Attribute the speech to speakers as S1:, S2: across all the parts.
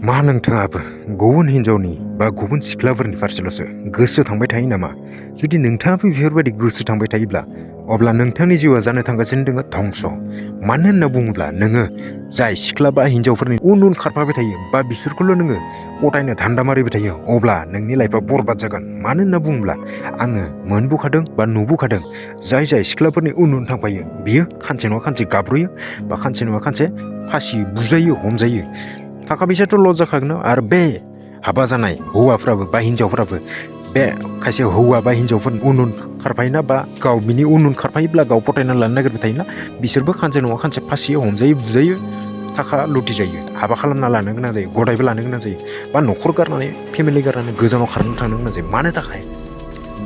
S1: मा नोंथाङाबो गुबुन हिन्जावनि बा गुबुन सिख्लाफोरनि फारसेल'सो गोसो थांबाय थायो नामा? जुदि नोंथाङाबो बेफोरबायदि गोसो थांबाय थायोब्ला अब्ला नोंथांनि जिउआ जानो थांगासिनो दङ धंस'। मानो होनना बुङोब्ला नोङो जाय सिख्ला बा हिन्जावफोरनि उन उन खारफाबाय थायो बा बिसोरखौल' नोङो गथायनो धान्दा मारिबाय थायो अब्ला नोंनि लाइफआ बरबाद जागोन। मानो होनना बुङोब्ला आङो मोनबोखादों बा नुबोखादों जाय सिख्लाफोरनि उन उन थांफायो बियो खानसे नङा खानसे गाब्र'यो बा खानसे नङा खानसे फासि बुजायो हमजायो। थाखा फैसाथ' लस जाखागोन आरो बे हाबा जानाय हौवाफ्राबो बा हिन्जावफ्राबो बे खायसे हौवा बा हिन्जावफोरनि उन उन खारफायोना बा गाव बिनि उन उन खारफायोब्ला गाव फथायना लानो नागिरबाय थायोना बिसोरबो खानसे नङा खानसे फासियो हमजायो बुजायो थाखा लुटि जायो हाबा खालामना लानो गोनां जायो गदायबो लानो गोनां जायो बा न'खर गारनानै फेमिलि गारनानै गोजानाव खारनो थांनो गोनां जायो। मानो थाखाय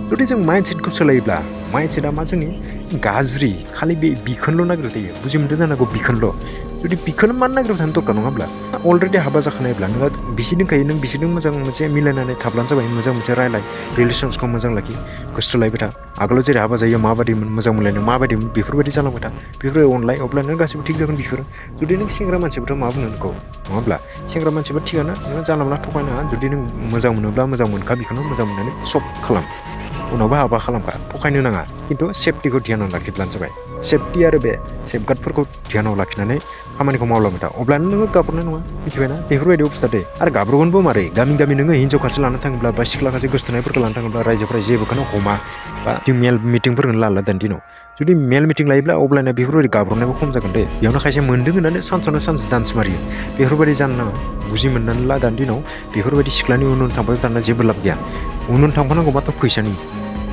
S1: जुदि जों माइन्डसेटखौ सोलायोब्ला माइन्डसेटआ मा जोंनि गाज्रि खालि बे बिखोनल' नागिरबाय थायो। बुजि मोनदों जानांगौ बिखोनल' जुदि बिखोन मानो नागिरबाय थानो दरकार नङाब्ला अलरेडि हाबा जाखानायब्ला नोंहा बिसि दंखायो नों बिसोरजों मोजां मोनसे मिलायनानै थाब्लानो जाबाय मोजां मोनसे रायलाय रिलेसन्सखौ मोजां लाखि गोसोथोलायबाय था। आगोलाव जेरै हाबा जायो माबायदिमोन मोजां मोनलायनो माबायदिमोन बेफोरबायदि जालांबाय था बेफोरबायदि अनलाय अब्ला नों गासिबो थिग जागोन। बिफोरो जुदि नों सेंग्रा मानसिफोरथ' मा बुंनो नोंखौ नङाब्ला सेंग्रा मानसिफोर थिगानो नों जानला मोनला थगायनाङा। जुदि नों मोजां मोनोब्ला मोजां मोनखा बेखौनो मोजां मोननानै सब खालाम उनावबो हाबा खालामखा थगायनो नाङा खिन्थु सेफटिखौ ध्यानाव लाखिब्लानो जाबाय। सेफटि आरो बे सेफगार्डफोरखौ ध्यानाव लाखिनानै खामानिखौ मावलांबाय था अब्लानो नोङो गाब्र'नाय नङा। मिथिबायना बेफोरबायदि अबस्था दे आरो गाब्र'गोनबो मारै गामि गामि नोङो हिन्जाव खासे लानो थाङोब्ला बा सिख्ला खासे गोसथोनायफोरखौ लानो थाङोब्ला रायजोफोरा जेबोखौनो हमा बा मेल मिटिंफोरखौनो लाला दानि दिनाव। जुदि मेल मिटिं लायोब्ला अब्लाना बेफोरबायदि गाब्र'नायबो खम जागोन दे। बेयावनो खायसे मोन्दों होननानै सानसेयावनो सानसे दान्स मारियो बेफोरबायदि जानो नाङा। बुजि मोननानै ला दानि दिनाव बेफोरबायदि सिख्लानि उन उन थांबाय थाना जेबो लाब गैया। उन उन थांफानांगौबाथ' फैसानि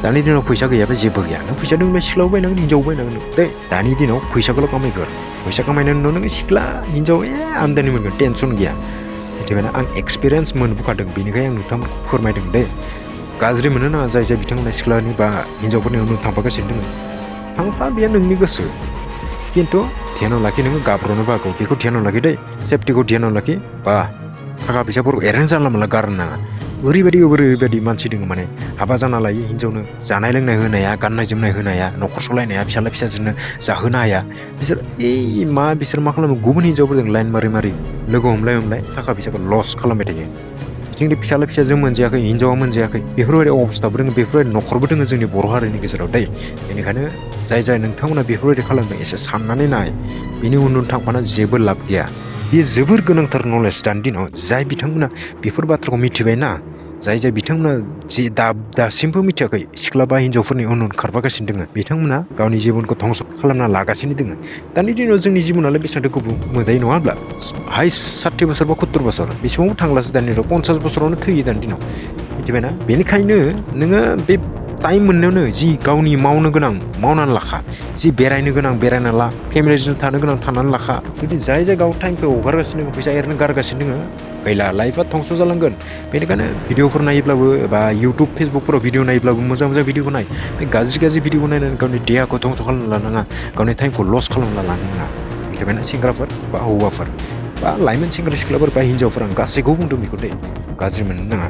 S1: दानि दिनाव फैसा गैयाबा जेबो गैया। नों फैसा दंब्ला सिख्लाबो बायनांगोन हिन्जावबो बायनांगोन दे। दानि दिनाव फैसाखौल' खामायगोन फैसा खामायनायनि उनाव नोङो सिख्ला हिन्जाव आमदानि मोनगोन टेनसन गैया। मिथिबायना आं एक्सपिरियेन्स मोनबोखादों बेनिखायनो आं नोंथांमोनखौ फोरमायदों दे। गाज्रि मोनो नाङा जाय बिथांमोना सिख्लानि बा हिन्जावफोरनि उन उन थांफागासिनो दङ थांफा बेयो नोंनि गोसो खिन्थु ध्यानाव लाखि नोङो गाब्र'नोबो हागौ बेखौ ध्यानाव लाखि दे। सेफटिखौ ध्यानाव लाखि बा थाखा फैसाफोरखौ एरेन्ज जानला मोनला गारनो नाङा। ओरैबायदि मानसि दङ माने हाबा जाना लायो हिन्जावनो जानाय लोंनाय होनाया गाननाय जोमनाय होनाया न'खर सलायनाया फिसाला फिसाजोनो जाहोनो हाया। बिसोर मा खालामो गुबुन हिन्जावफोरजों लाइन मारि मारि लोगो हमलाय थाखा फैसाखौ लस खालामबाय थायो। जोंनि फिसाला फिसाजों मोनजायाखै हिन्जावा मोनजायाखै बेफोरबायदि अबस्थाबो दङ बेफोरबायदि न'खरबो दङ जोंनि बर' हारिनि गेजेराव दै। बेनिखायनो जाय नोंथांमोना बेफोरबायदि खालामदों एसे साननानै नाय बिनि उन उन थांफाना जेबो लाब गैया। बेयो जोबोर गोनांथार नलेज दानि दिनाव जाय बिथांमोना बेफोर बाथ्राखौ मिथिबायना जाय बिथांमोना जे दासिमबो मिथियाखै सिख्ला बा हिन्जावफोरनि उन उन खारफागासिनो दङ बिथांमोना गावनि जिबनखौ धंस' खालामना लागासिनो दङ। दानि दिनाव जोंनि जिबनालाय बेसेबांथो गुबुन मोजाङै नङा होनब्ला हाइस्ट 60 बोसोर बा 70 बोसोर बेसेबांबो थांलासो दानि दिनाव 50 बोसोरावनो थैयो दानि दिनाव। मिथिबायना बेनिखायनो नोङो बे टाइम मोननायावनो जि गावनि मावनो गोनां मावनानै लाखा जि बेरायनो गोनां बेरायना ला फेमिलिजों थानो गोनां थानानै लाखा। जुदि जाय जायगायाव टाइमखौ हगारगासिनो दङ फैसा एरैनो गारगासिनो दङ गैला लाइफआ धंस' जालांगोन। बेनिखायनो भिडिअफोर नायोब्लाबो बा इउटुब फेसबुकफोराव भिडिअ नायोब्लाबो मोजां भिडिअखौ नाय। बे गाज्रि भिडिअखौ नायनानै गावनि देहाखौ धंस' खालामना लानाङा गावनि टाइमखौ लस खालामना लानो नाङा। मिथिबायना सेंग्राफोर बा हौवाफोर बा लाइमोन सेंग्रा सिख्लाफोर बा हिन्जावफोर आं गासैखौबो बुंदों बेखौ दे गाज्रि मोननो नाङा।